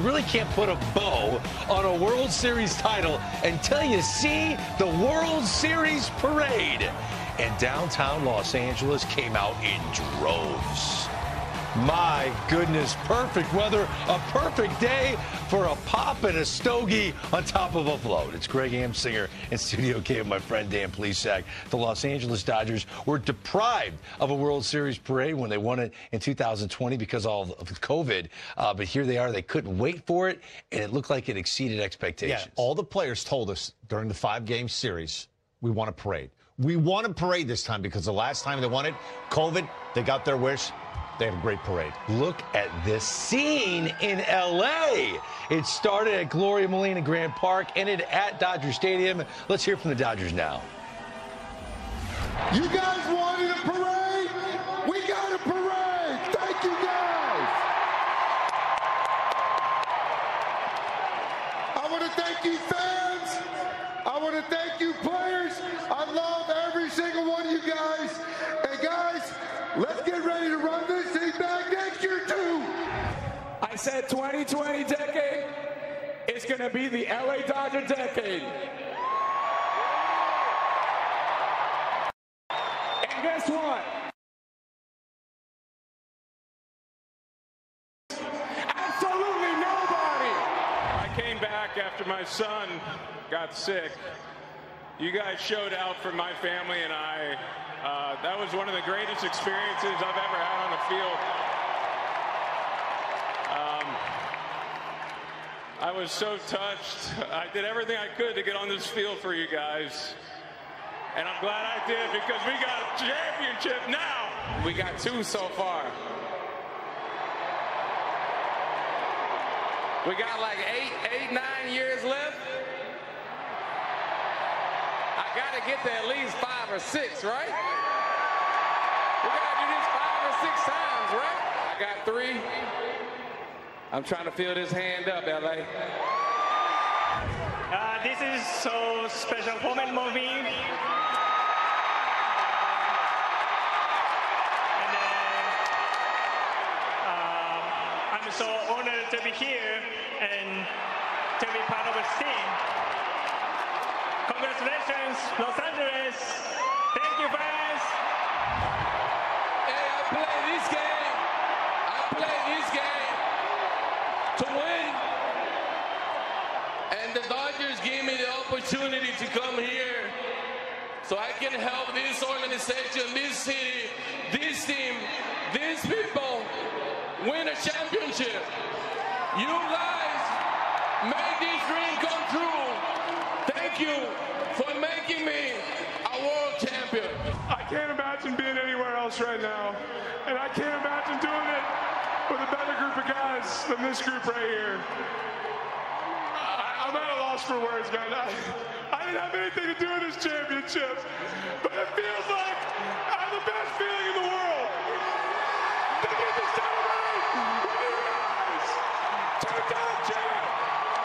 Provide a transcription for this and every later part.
You really can't put a bow on a World Series title until you see the World Series parade. And downtown Los Angeles came out in droves. My goodness, perfect weather, a perfect day for a pop and a stogie on top of a float. It's Greg Amsinger in Studio K with my friend Dan Plesac. The Los Angeles Dodgers were deprived of a World Series parade when they won it in 2020 because of COVID. But here they are. They couldn't wait for it, and it looked like it exceeded expectations. Yeah, all the players told us during the 5-game series, we want a parade. We want a parade this time because the last time they won it, COVID, they got their wish. They had a great parade. Look at this scene in L.A. It started at Gloria Molina Grand Park, ended at Dodger Stadium. Let's hear from the Dodgers now. You guys wanted a parade? We got a parade. Thank you, guys. I want to thank you, fans. I want to thank you, players. I love every single one of you guys. And, guys, let's get ready to run this thing back next year, too. I said 2020 decade is going to be the LA Dodger decade. And guess what? Absolutely nobody. I came back after my son got sick. You guys showed out for my family and I. That was one of the greatest experiences I've ever had on the field. I was so touched. I did everything I could to get on this field for you guys. And I'm glad I did because we got a championship now. We got 2 so far. We got like 9 years left. I got to get to at least 5 or 6, right? We got to do this 5 or 6 times, right? I got 3. I'm trying to fill this hand up, LA. This is so special moment for me. And I'm so honored to be here and to be part of this team. Congratulations, Los Angeles. Thank you, fans. Hey, I play this game. To win. And the Dodgers gave me the opportunity to come here so I can help this organization, this city, this team, these people win a championship. You guys made this dream come true. Thank you for making me a world champion. I can't imagine being anywhere else right now. And I can't imagine doing it with a better group of guys than this group right here. I'm at a loss for words, man. I didn't have anything to do with this championship, but it feels like I have the best feeling in the world. To get to celebrate with you guys. 2-time champ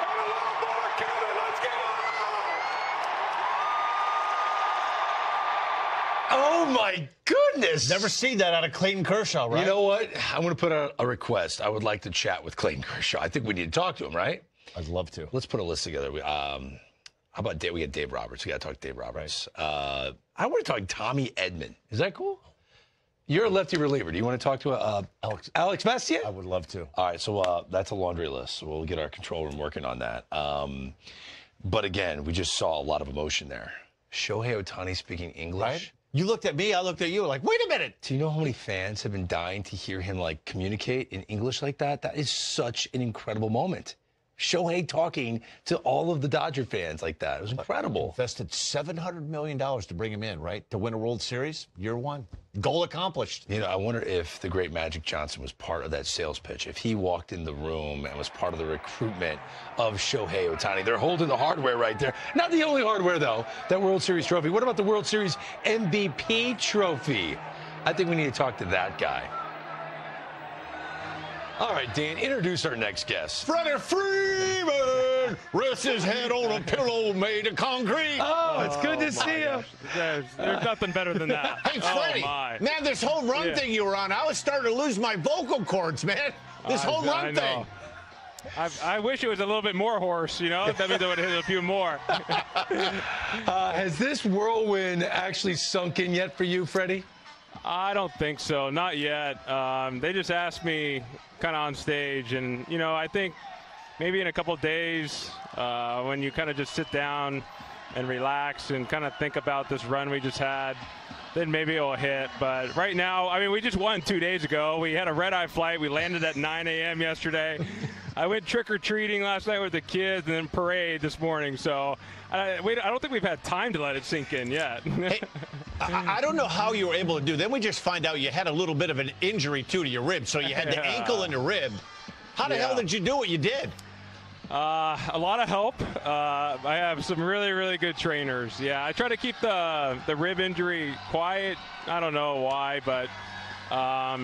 and a lot more coming. Let's get on! Oh, my goodness. Never seen that out of Clayton Kershaw, right? You know what? I'm going to put a request. I would like to chat with Clayton Kershaw. I think we need to talk to him, right? I'd love to. Let's put a list together. How about Dave? We got Dave Roberts. We got to talk to Dave Roberts. Right. I want to talk Tommy Edman. Is that cool? You're a lefty reliever. Do you want to talk to Alex Messier? I would love to. All right, so that's a laundry list. We'll get our control room working on that. But again, we just saw a lot of emotion there. Shohei Ohtani speaking English. Right? You looked at me, I looked at you, like, wait a minute. Do you know how many fans have been dying to hear him, like, communicate in English like that? That is such an incredible moment. Shohei talking to all of the Dodger fans like that. It was incredible. Invested $700 million to bring him in, right? To win a World Series, year 1. Goal accomplished. You know, I wonder if the great Magic Johnson was part of that sales pitch. If he walked in the room and was part of the recruitment of Shohei Ohtani. They're holding the hardware right there. Not the only hardware, though, that World Series trophy. What about the World Series MVP trophy? I think we need to talk to that guy. All right, Dan, introduce our next guest. Freddie Freeman rests his head on a pillow made of concrete. Oh, it's good to see you. There's nothing better than that. Hey, Freddie, man, this whole run thing you were on, I was starting to lose my vocal cords, man. This whole run thing. I wish it was a little bit more horse, you know? That means I would have hit a few more. Has this whirlwind actually sunk in yet for you, Freddie? I don't think so. Not yet. They just asked me kind of on stage, and, you know, I think maybe in a couple of days when you kind of just sit down and relax and kind of think about this run we just had, then maybe it'll hit. But right now, I mean, we just won 2 days ago. We had a red-eye flight. We landed at 9 a.m. yesterday. I went trick-or-treating last night with the kids and then parade this morning. So I don't think we've had time to let it sink in yet. Hey, I don't know how you were able to do. Then we just find out you had a little bit of an injury, too, to your rib. So you had the ankle and the rib. How the hell did you do what you did? A lot of help. I have some really, really good trainers. Yeah, I try to keep the rib injury quiet. I don't know why, but I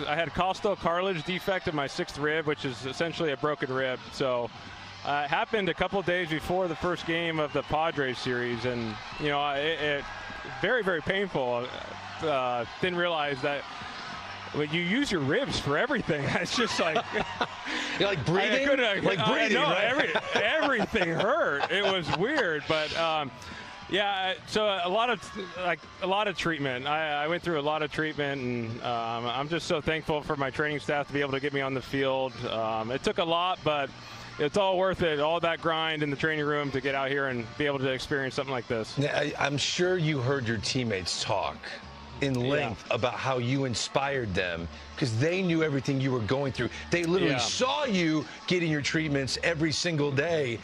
had costal cartilage defect in my 6th rib, which is essentially a broken rib. So it happened a couple of days before the first game of the Padres series, and you know, it very, very painful. Didn't realize that. But you use your ribs for everything. It's just like you're like breathing, breathing. No, right? Everything hurt. It was weird, but yeah. So a lot of treatment. I went through a lot of treatment, and I'm just so thankful for my training staff to be able to get me on the field. It took a lot, but it's all worth it. All that grind in the training room to get out here and be able to experience something like this. Now, I'm sure you heard your teammates talk in length about how you inspired them because they knew everything you were going through. They literally saw you getting your treatments every single day.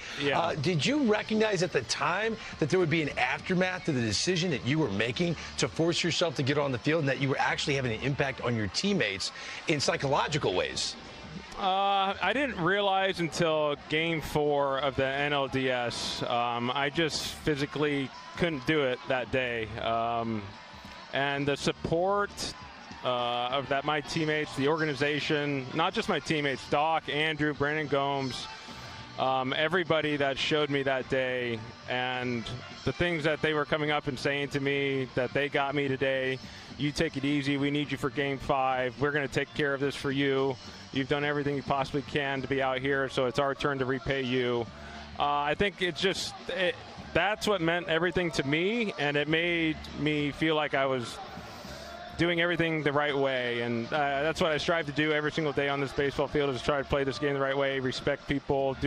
Did you recognize at the time that there would be an aftermath to the decision that you were making to force yourself to get on the field and that you were actually having an impact on your teammates in psychological ways? I didn't realize until Game 4 of the NLDS. I just physically couldn't do it that day. And the support of that my teammates, the organization, not just my teammates, Doc, Andrew, Brandon Gomes, everybody that showed me that day, and the things that they were coming up and saying to me that they got me today. You take it easy. We need you for Game 5. We're going to take care of this for you. You've done everything you possibly can to be out here, so it's our turn to repay you. I think it's just that's what meant everything to me, and it made me feel like I was doing everything the right way, and that's what I strive to do every single day on this baseball field, is try to play this game the right way, respect people,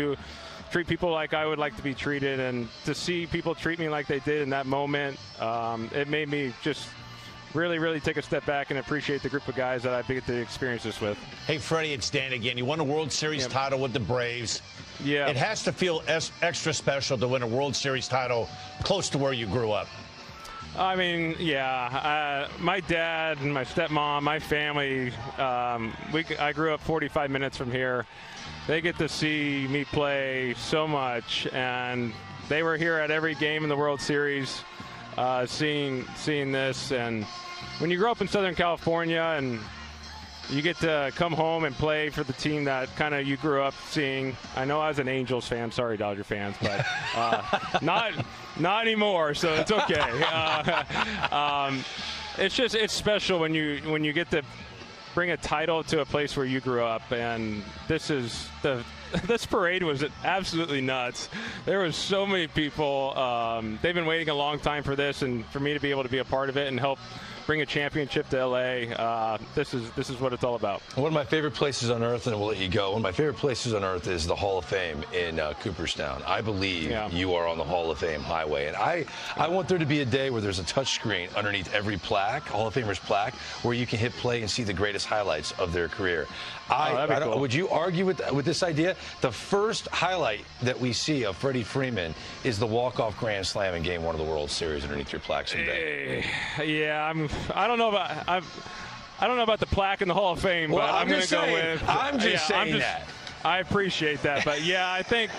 treat people like I would like to be treated, and to see people treat me like they did in that moment, it made me just really, really take a step back and appreciate the group of guys that I get to experience this with. Hey, Freddie, it's Dan again. You won a World Series title with the Braves. Yeah. It has to feel extra special to win a World Series title close to where you grew up. I mean, yeah. My dad and my stepmom, my family, I grew up 45 minutes from here. They get to see me play so much, and they were here at every game in the World Series, seeing this. And when you grow up in Southern California and you get to come home and play for the team that kind of you grew up seeing. I know I was an Angels fan. Sorry, Dodger fans, but not anymore. So it's okay. It's special when you get to bring a title to a place where you grew up, and this parade was absolutely nuts. There was so many people. They've been waiting a long time for this, and for me to be able to be a part of it and help bring a championship to LA. This is what it's all about. One of my favorite places on earth, and we'll let you go. One of my favorite places on earth is the Hall of Fame in Cooperstown. I believe you are on the Hall of Fame highway, and I want there to be a day where there's a touch screen underneath every plaque, Hall of Famers plaque, where you can hit play and see the greatest highlights of their career. Cool. Would you argue with this idea? The first highlight that we see of Freddie Freeman is the walk-off grand slam in Game 1 of the World Series underneath your plaque someday. Yeah, I don't know about the plaque in the Hall of Fame, well, but I'm going to go with. I'm just saying that. I appreciate that, but yeah, I think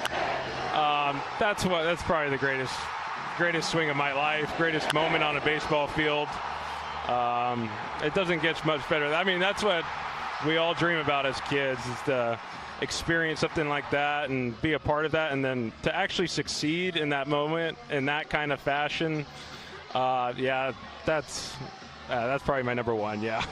that's probably the greatest swing of my life, greatest moment on a baseball field. It doesn't get much better. I mean, that's what we all dream about as kids, is to experience something like that and be a part of that, and then to actually succeed in that moment in that kind of fashion. Yeah, that's That's probably my number one, yeah.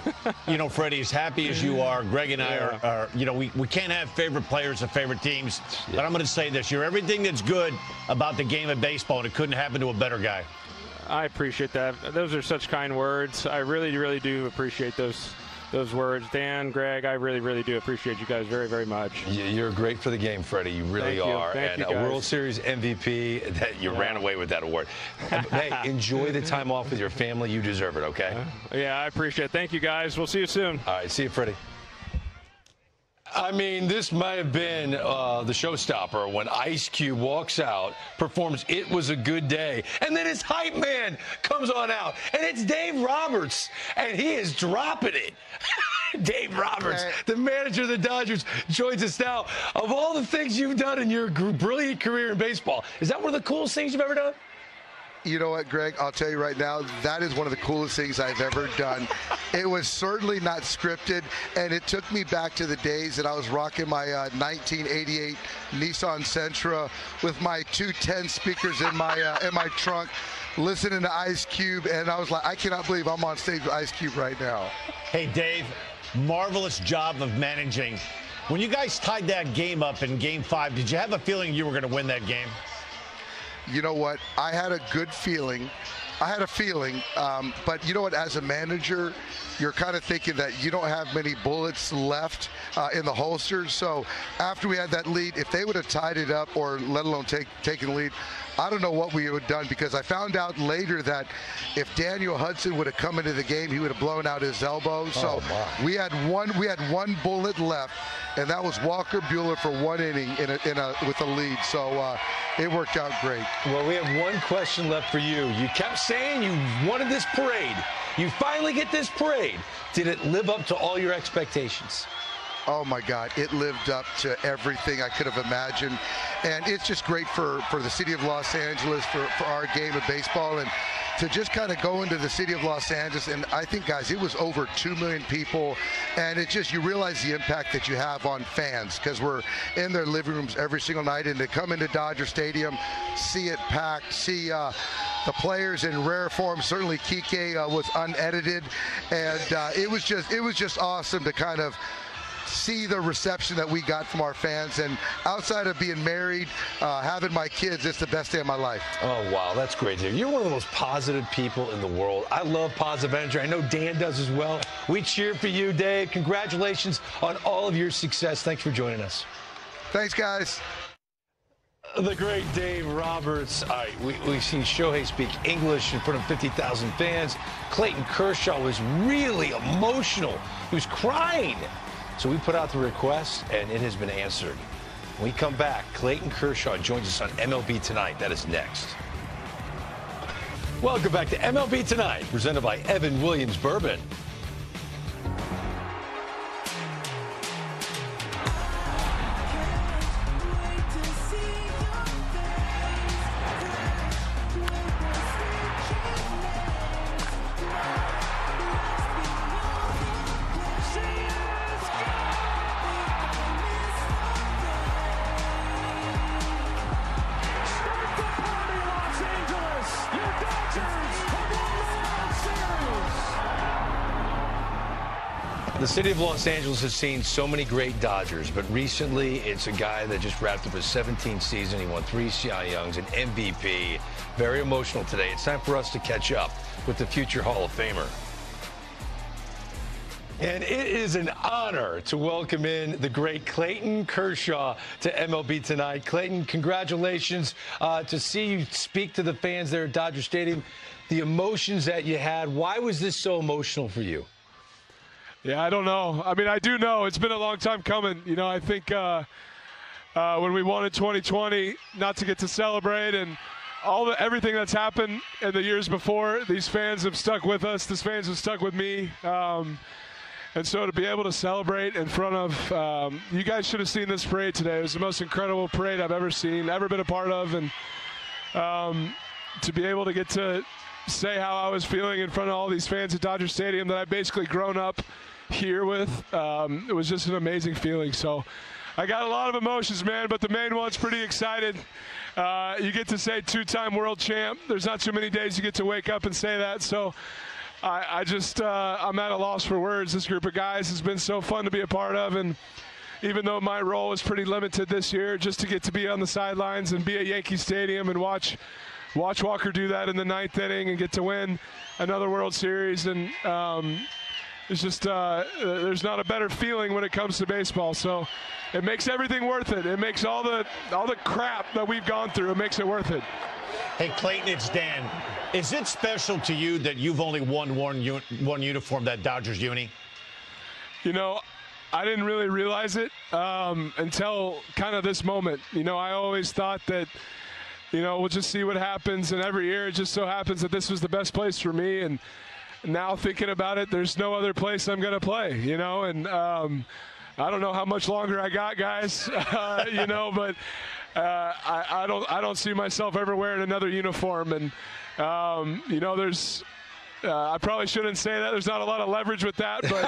You know, Freddie, as happy as you are, Greg and I are you know, we can't have favorite players or favorite teams, but I'm going to say this. You're everything that's good about the game of baseball, and it couldn't happen to a better guy. I appreciate that. Those are such kind words. I really, really do appreciate those words. Dan, Greg, I really, really do appreciate you guys very, very much. You're great for the game, Freddie. You really are. Thank you, a World Series MVP, that you ran away with that award. Hey, enjoy the time off with your family. You deserve it, okay? Yeah, I appreciate it. Thank you, guys. We'll see you soon. All right, see you, Freddie. I mean, this might have been the showstopper when Ice Cube walks out, performs "It Was a Good Day," and then his hype man comes on out, and it's Dave Roberts, and he is dropping it. Dave Roberts, the manager of the Dodgers, joins us now. Of all the things you've done in your brilliant career in baseball, is that one of the coolest things you've ever done? You know what, Greg? I'll tell you right now, that is one of the coolest things I've ever done. It was certainly not scripted, and it took me back to the days that I was rocking my 1988 Nissan Sentra with my 210 speakers in my trunk, listening to Ice Cube, and I was like, I cannot believe I'm on stage with Ice Cube right now. Hey, Dave, marvelous job of managing. When you guys tied that game up in Game 5, did you have a feeling you were going to win that game? You know what? I had a good feeling. But you know what? As a manager, you're kind of thinking that you don't have many bullets left in the holster. So after we had that lead, if they would have tied it up or let alone taken the lead, I don't know what we would have done, because I found out later that if Daniel Hudson would have come into the game, he would have blown out his elbow. So we had one bullet left, and that was Walker Buehler for 1 inning with a lead. So it worked out great. Well, we have one question left for you. You kept saying you wanted this parade. You finally get this parade. Did it live up to all your expectations? Oh, my God. It lived up to everything I could have imagined. And it's just great for the city of Los Angeles, for our game of baseball, and to just kind of go into the city of Los Angeles. And I think, guys, it was over 2 million people. And it just, you realize the impact that you have on fans, because we're in their living rooms every single night. And to come into Dodger Stadium, see it packed, see the players in rare form. Certainly Kike was unedited. And it was just awesome to kind of see the reception that we got from our fans. And outside of being married, having my kids, it's the best day of my life. Oh, wow, that's great to hear. You're one of the most positive people in the world. I love positive energy. I know Dan does as well. We cheer for you, Dave. Congratulations on all of your success. Thanks for joining us. Thanks, guys. The great Dave Roberts. All right, we've seen Shohei speak English in front of 50,000 fans. Clayton Kershaw was really emotional. He was crying. So we put out the request, and it has been answered. When we come back, Clayton Kershaw joins us on MLB Tonight. That is next. Welcome back to MLB Tonight, presented by Evan Williams Bourbon. The city of Los Angeles has seen so many great Dodgers, but recently it's a guy that just wrapped up his 17th season. He won 3 Cy Youngs, an MVP. Very emotional today. It's time for us to catch up with the future Hall of Famer. And it is an honor to welcome in the great Clayton Kershaw to MLB Tonight. Clayton, congratulations to see you speak to the fans there at Dodger Stadium. The emotions that you had, why was this so emotional for you? Yeah, I don't know. I mean, I do know it's been a long time coming. You know, I think when we won in 2020, not to get to celebrate and everything that's happened in the years before, these fans have stuck with us. These fans have stuck with me. And so to be able to celebrate in front of, you guys should have seen this parade today. It was the most incredible parade I've ever seen, ever been a part of. And to be able to get to say how I was feeling in front of all these fans at Dodger Stadium that I've basically grown up here with, it was just an amazing feeling. So I got a lot of emotions, man, but the main one's pretty excited. You get to say 2-time world champ. There's not too many days you get to wake up and say that. So I'm at a loss for words. This group of guys has been so fun to be a part of, and even though my role is pretty limited this year, just to get to be on the sidelines and be at Yankee Stadium and watch Walker do that in the 9th inning and get to win another World Series, and it's just there's not a better feeling when it comes to baseball. So it makes everything worth it. It makes all the crap that we've gone through, it makes it worth it. Hey, Clayton, it's Dan. Is it special to you that you've only worn one uniform, that Dodgers uni? You know, I didn't really realize it until kind of this moment. You know, I always thought that, you know, we'll just see what happens. And every year it just so happens that this was the best place for me. And now thinking about it, there's no other place I'm going to play, you know. And I don't know how much longer I got, guys, you know, but I don't see myself ever wearing another uniform. And, you know, there's I probably shouldn't say that. There's not a lot of leverage with that, but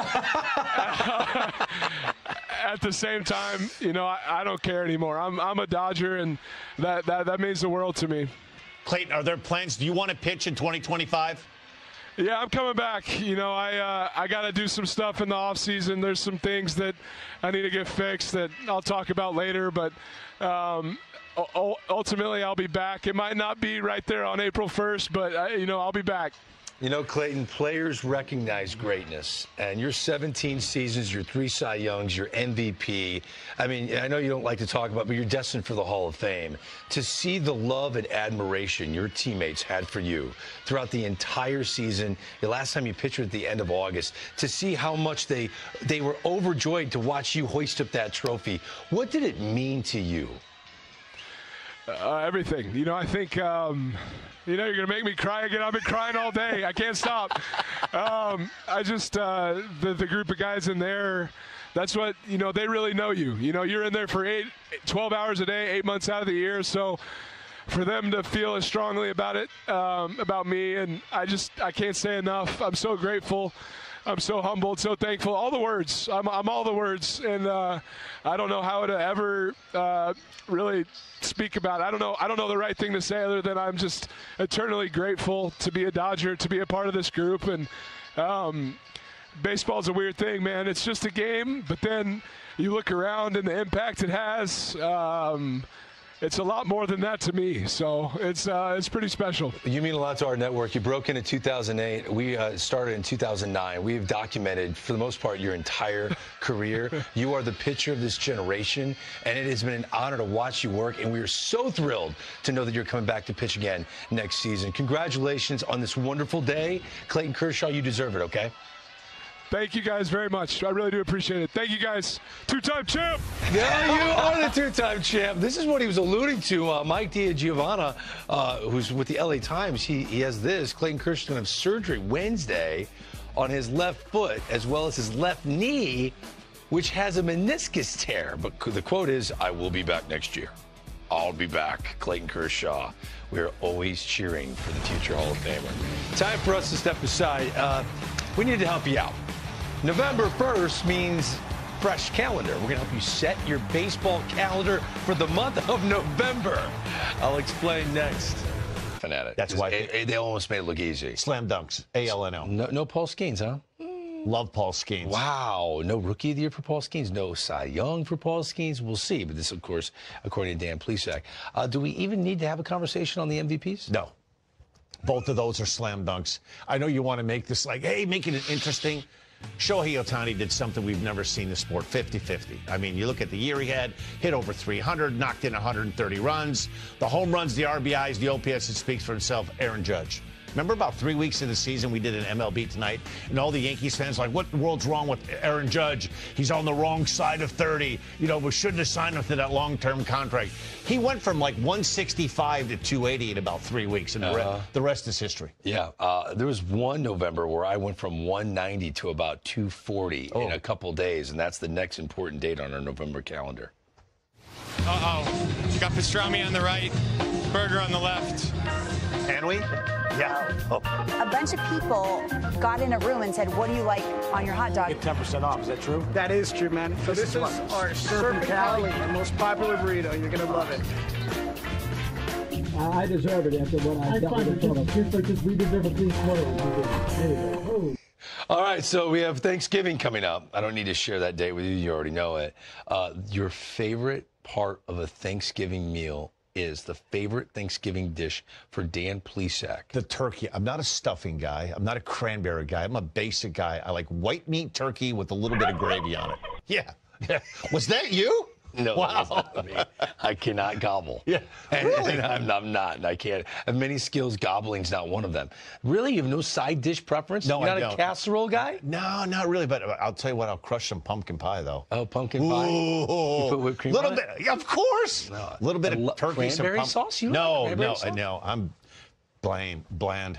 at the same time, you know, I don't care anymore. I'm a Dodger, and that means the world to me. Clayton, are there plans? Do you want to pitch in 2025? Yeah, I'm coming back. You know, I got to do some stuff in the off season. There's some things that I need to get fixed that I'll talk about later, but ultimately I'll be back. It might not be right there on April 1st, but you know, I'll be back. You know, Clayton, players recognize greatness, and your 17 seasons, your 3 Cy Youngs, your MVP. I mean, I know you don't like to talk about, but you're destined for the Hall of Fame. To see the love and admiration your teammates had for you throughout the entire season, the last time you pitched at the end of August, to see how much they were overjoyed to watch you hoist up that trophy. What did it mean to you? Everything. You know, I think, you know, you're going to make me cry again. I've been crying all day. I can't stop. I just, the group of guys in there, that's what, you know, they really know you. You know, you're in there for 12 hours a day, 8 months out of the year. So for them to feel as strongly about it, about me, and I can't say enough. I'm so grateful. I'm so humbled, so thankful. All the words. I'm all the words, and I don't know how to ever really speak about it. I don't know the right thing to say other than I'm just eternally grateful to be a Dodger, to be a part of this group. And baseball's a weird thing, man. It's just a game, but then you look around and the impact it has. It's a lot more than that to me, so it's pretty special. You mean a lot to our network. You broke in 2008. We started in 2009. We've documented, for the most part, your entire career. You are the pitcher of this generation, and it has been an honor to watch you work, and we are so thrilled to know that you're coming back to pitch again next season. Congratulations on this wonderful day. Clayton Kershaw, you deserve it, okay? Thank you guys very much. I really do appreciate it. Thank you guys. 2-time champ. Yeah, you are the 2-time champ. This is what he was alluding to. Mike DiGiovanna, who's with the LA Times, he has this. Clayton Kershaw going to have surgery Wednesday on his left foot as well as his left knee, which has a meniscus tear. But the quote is, "I will be back next year. I'll be back." Clayton Kershaw. We're always cheering for the future Hall of Famer. Time for us to step aside. We need to help you out. November 1st means fresh calendar. We're going to help you set your baseball calendar for the month of November. I'll explain next. Fanatic. That's why they almost made it look easy. Slam dunks. ALNO. No Paul Skeens, huh? Love Paul Skeens. Wow. No Rookie of the Year for Paul Skeens. No Cy Young for Paul Skeens. We'll see. But this, of course, according to Dan Plesac. Do we even need to have a conversation on the MVPs? No. Both of those are slam dunks. I know you want to make this like, hey, make it interesting. Shohei Ohtani did something we've never seen in the sport, 50-50. I mean, you look at the year he had, hit over 300, knocked in 130 runs. The home runs, the RBIs, the OPS, it speaks for itself. Aaron Judge. Remember about 3 weeks into the season, we did an MLB Tonight, and all the Yankees fans like, what in the world's wrong with Aaron Judge? He's on the wrong side of 30. You know, we shouldn't have signed him to that long-term contract. He went from like 165 to 280 in about 3 weeks, and the rest is history. Yeah. There was one November where I went from 190 to about 240 in a couple days, and that's the next important date on our November calendar. You got pastrami on the right, burger on the left. Can we? Yeah. A bunch of people got in a room and said, "What do you like on your hot dog?" Get 10% off. Is that true? That is true, man. So this is our Serpent Cali, the most popular burrito. You're going to love it. I deserve it after what I dealt with the fellas. Just like this, we deserve a clean sweater. Anyway. All right, so we have Thanksgiving coming up. I don't need to share that date with you. You already know it. Your favorite part of a Thanksgiving meal is the favorite Thanksgiving dish for Dan Plesac? The turkey. I'm not a stuffing guy. I'm not a cranberry guy. I'm a basic guy. I like white meat turkey with a little bit of gravy on it. Yeah. Was that you? No, wow. That's not me. I cannot gobble. Yeah, really? And I'm not. I can't. I have many skills. Gobbling's not one of them. Really? You have no side dish preference? No, You're I not a casserole guy? No, not really. But I'll tell you what. I'll crush some pumpkin pie, though. Oh, pumpkin pie? Ooh. You put whipped cream on bit. Yeah, of course. No. A little bit of turkey. Cranberry some sauce? You no, like no, sauce? no. I'm bland.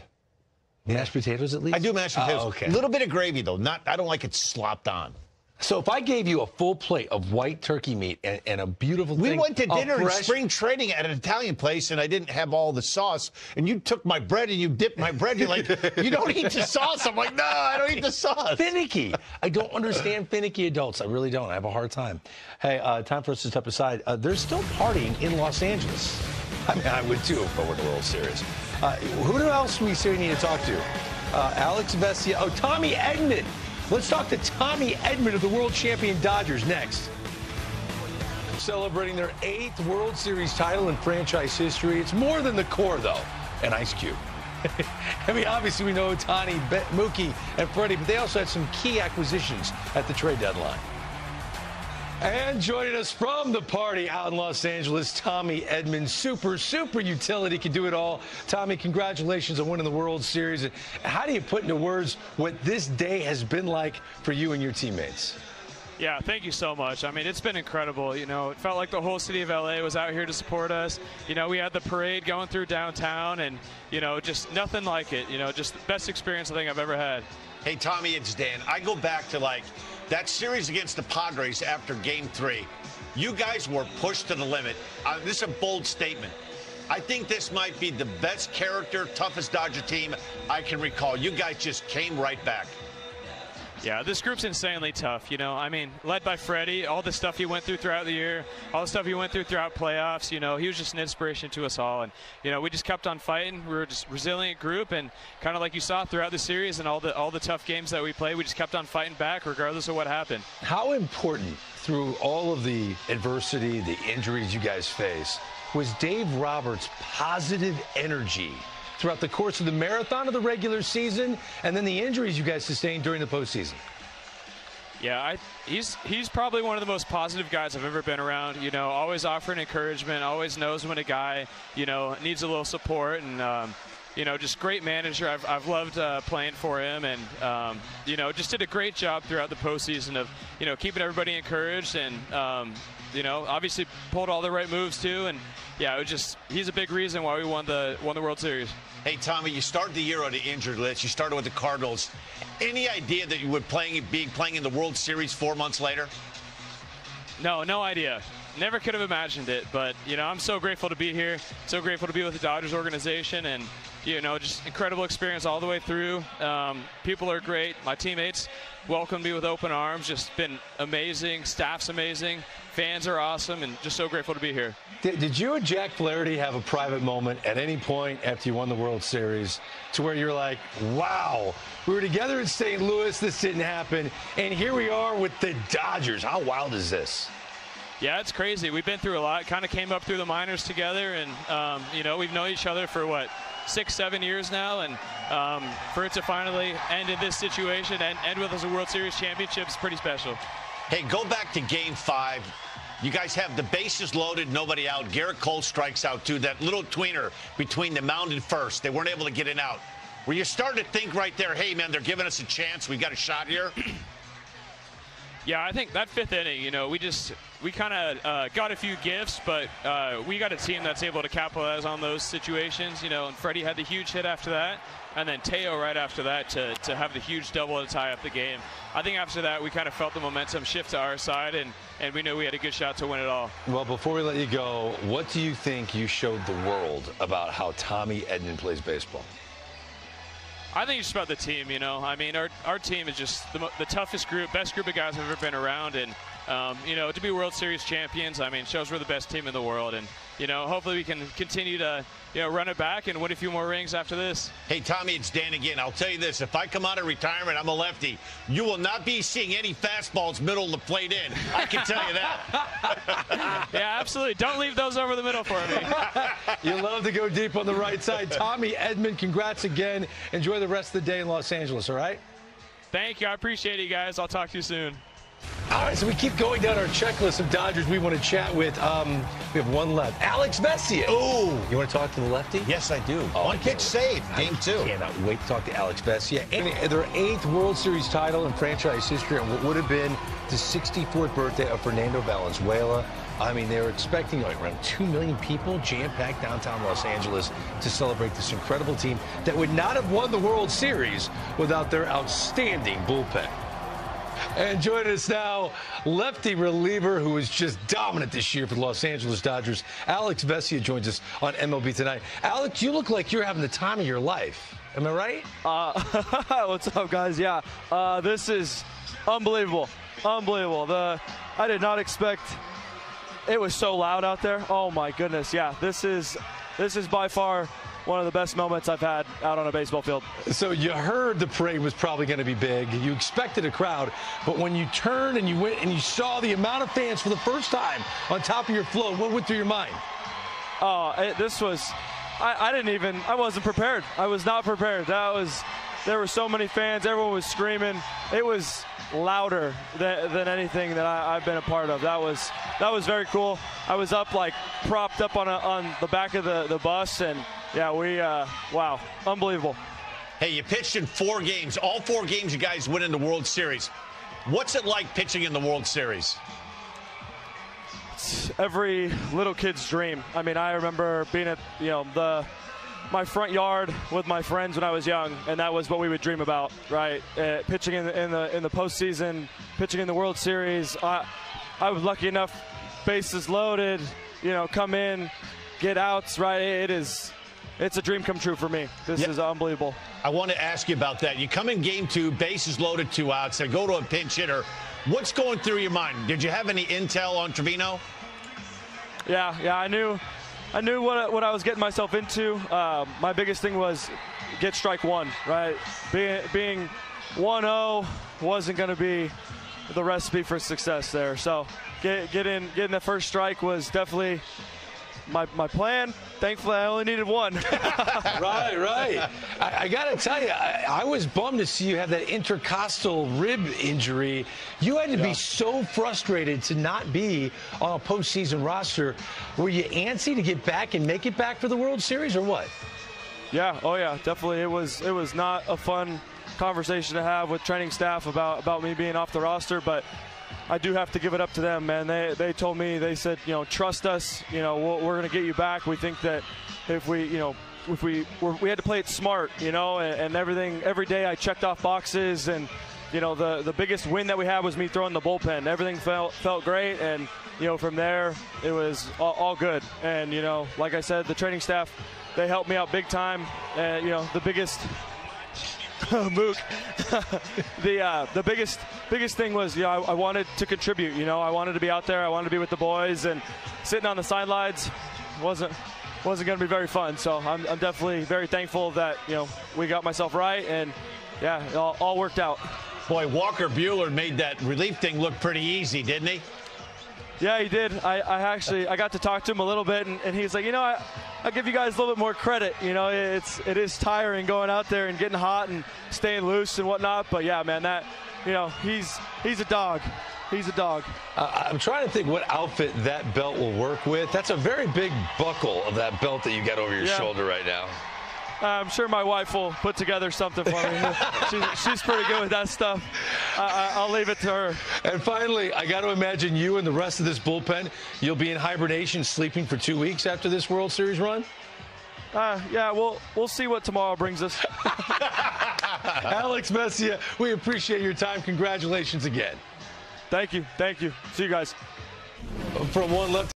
Mashed potatoes, at least? I do mashed potatoes. Oh, okay. A little bit of gravy, though. I don't like it slopped on. So if I gave you a full plate of white turkey meat and a beautiful thing, we went to dinner in spring training at an Italian place, and I didn't have all the sauce. And you took my bread and you dipped my bread. You're like, you don't eat the sauce. I'm like, no, I don't eat the sauce. Finicky. I don't understand finicky adults. I really don't. I have a hard time. Hey, time for us to step aside. There's still partying in Los Angeles. I mean, I would too if I were the World Series. Who else do we still need to talk to? Alex Vesia. Oh, Tommy Edman. Let's talk to Tommy Edman of the world champion Dodgers next. Celebrating their 8th World Series title in franchise history. It's more than the core, though, and Ice Cube. I mean, obviously, we know Ohtani, Mookie, and Freddie, but they also had some key acquisitions at the trade deadline. And joining us from the party out in Los Angeles, Tommy Edman, super utility, can do it all. Tommy, congratulations on winning the World Series. And how do you put into words what this day has been like for you and your teammates? Yeah, thank you so much. I mean, it's been incredible. You know, it felt like the whole city of LA was out here to support us. You know, we had the parade going through downtown, and, you know, just nothing like it. You know, just the best experience I think I've ever had. Hey, Tommy, it's Dan. I go back to, like, that series against the Padres after Game 3. You guys were pushed to the limit. This is a bold statement. I think this might be the best character, toughest Dodger team I can recall. You guys just came right back. Yeah, this group's insanely tough, you know. I mean, led by Freddie, all the stuff he went through throughout the year, all the stuff he went through throughout playoffs, you know, he was just an inspiration to us all. And, you know, we just kept on fighting. We were just a resilient group, and kind of like you saw throughout the series and all the tough games that we played, we just kept on fighting back regardless of what happened. How important through all of the adversity, the injuries you guys face, was Dave Roberts' positive energy throughout the course of the marathon of the regular season and then the injuries you guys sustained during the postseason? Yeah, he's probably one of the most positive guys I've ever been around. You know, always offering encouragement, always knows when a guy, you know, needs a little support, and you know, just great manager. I've loved playing for him, and you know, just did a great job throughout the postseason of, you know, keeping everybody encouraged, and you know, obviously pulled all the right moves too, and yeah, it was just, he's a big reason why we won the World Series. Hey, Tommy, you started the year on the injured list. You started with the Cardinals. Any idea that you would be playing in the World Series 4 months later? No idea. Never could have imagined it, but, you know, I'm so grateful to be here, so grateful to be with the Dodgers organization, and, you know, just incredible experience all the way through. People are great. My teammates welcomed me with open arms. Just been amazing. Staff's amazing. Fans are awesome, and just so grateful to be here. Did you and Jack Flaherty have a private moment at any point after you won the World Series to where you're like, wow, we were together in St. Louis, this didn't happen, and here we are with the Dodgers? How wild is this? Yeah, it's crazy. We've been through a lot. Kind of came up through the minors together, and, you know, we've known each other for, 6-7 years now, and for it to finally end in this situation and end with us a World Series championship is pretty special. Hey, go back to Game 5. You guys have the bases loaded, nobody out. Garrett Cole strikes out, too. That little tweener between the mound and first. They weren't able to get it out. Were you starting to think right there, hey, man, they're giving us a chance. We got a shot here? Yeah, I think that 5th inning, you know, we kind of got a few gifts, but we got a team that's able to capitalize on those situations, you know, and Freddie had the huge hit after that, and then Teo right after that to have the huge double to tie up the game. I think after that, we kind of felt the momentum shift to our side, and we knew we had a good shot to win it all. Well, before we let you go, what do you think you showed the world about how Tommy Edman plays baseball? I think it's just about the team, you know. I mean, our team is just the toughest group, best group of guys I've ever been around, and, To be World Series champions, I mean, shows we're the best team in the world. And, hopefully we can continue to, run it back and win a few more rings after this. Hey, Tommy, it's Dan again. I'll tell you this. If I come out of retirement, I'm a lefty. You will not be seeing any fastballs middle of the plate in. I can tell you that. Yeah, absolutely. Don't leave those over the middle for me. You love to go deep on the right side. Tommy Edman, congrats again. Enjoy the rest of the day in Los Angeles, all right? Thank you. I appreciate it, guys. I'll talk to you soon. All right, so we keep going down our checklist of Dodgers we want to chat with. We have one left. Alex Vesia. Oh, you want to talk to the lefty? Yes, I do. One pitch save, game 2. I cannot wait to talk to Alex Vesia. And their 8th World Series title in franchise history and what would have been the 64th birthday of Fernando Valenzuela. I mean, they were expecting around 2 million people jam-packed downtown Los Angeles to celebrate this incredible team that would not have won the World Series without their outstanding bullpen. And joining us now, lefty reliever who is just dominant this year for the Los Angeles Dodgers, Alex Vesia joins us on MLB Tonight. Alex, you look like you're having the time of your life. Am I right? What's up, guys? Yeah, this is unbelievable. Unbelievable. I did not expect. It was so loud out there. Oh my goodness. Yeah, this is by far one of the best moments I've had out on a baseball field. So you heard the parade was probably going to be big. You expected a crowd, but when you turned and you went and you saw the amount of fans for the first time on top of your float, what went through your mind? This was, I wasn't prepared. I was not prepared. There were so many fans. Everyone was screaming. It was louder than anything that I've been a part of. That was very cool. I was up, like, propped up on the back of the bus, and yeah, wow, unbelievable. Hey, you pitched in 4 games. All 4 games you guys win in the World Series. What's it like pitching in the World Series? It's every little kid's dream. I mean, I remember being at my front yard with my friends when I was young, and that was what we would dream about, right? Pitching in the postseason, pitching in the World Series. I was lucky enough, bases loaded, come in, get outs, right? It's a dream come true for me. This is unbelievable. I want to ask you about that. You come in game 2, bases loaded, 2 outs. They go to a pinch hitter. What's going through your mind? Did you have any intel on Trevino? Yeah, I knew what I was getting myself into. My biggest thing was get strike 1, right? Being 1-0 wasn't going to be the recipe for success there. So getting the first strike was definitely my plan. Thankfully, I only needed 1. Right. I got to tell you, I was bummed to see you have that intercostal rib injury. You had to be so frustrated to not be on a postseason roster. Were you antsy to get back and make it back for the World Series, or what? Yeah, oh yeah, definitely. It was not a fun conversation to have with training staff about me being off the roster, but I do have to give it up to them, man. They told me, they said, trust us. We're going to get you back. We think that if we had to play it smart, and everything. Every day I checked off boxes, and the biggest win that we had was me throwing the bullpen. Everything felt great, and from there it was all good. And like I said, the training staff, they helped me out big time. And the biggest. Mook. The biggest thing was, I wanted to contribute. I wanted to be out there. I wanted to be with the boys, and sitting on the sidelines wasn't going to be very fun. So I'm definitely very thankful that we got myself right, and yeah, it all worked out. Boy, Walker Buehler made that relief thing look pretty easy, didn't he? Yeah, he did. I got to talk to him a little bit, and he's like, I'll give you guys a little bit more credit. It is tiring going out there and getting hot and staying loose and whatnot. But yeah, man, he's a dog. He's a dog. I'm trying to think what outfit that belt will work with. That's a very big buckle of that belt that you got over your shoulder right now. I'm sure my wife will put together something for me. She's pretty good with that stuff. I'll leave it to her. And finally, I got to imagine you and the rest of this bullpen, you'll be in hibernation, sleeping for 2 weeks after this World Series run? Yeah, we'll see what tomorrow brings us. Alex Vesia, we appreciate your time. Congratulations again. Thank you. See you guys. From one left.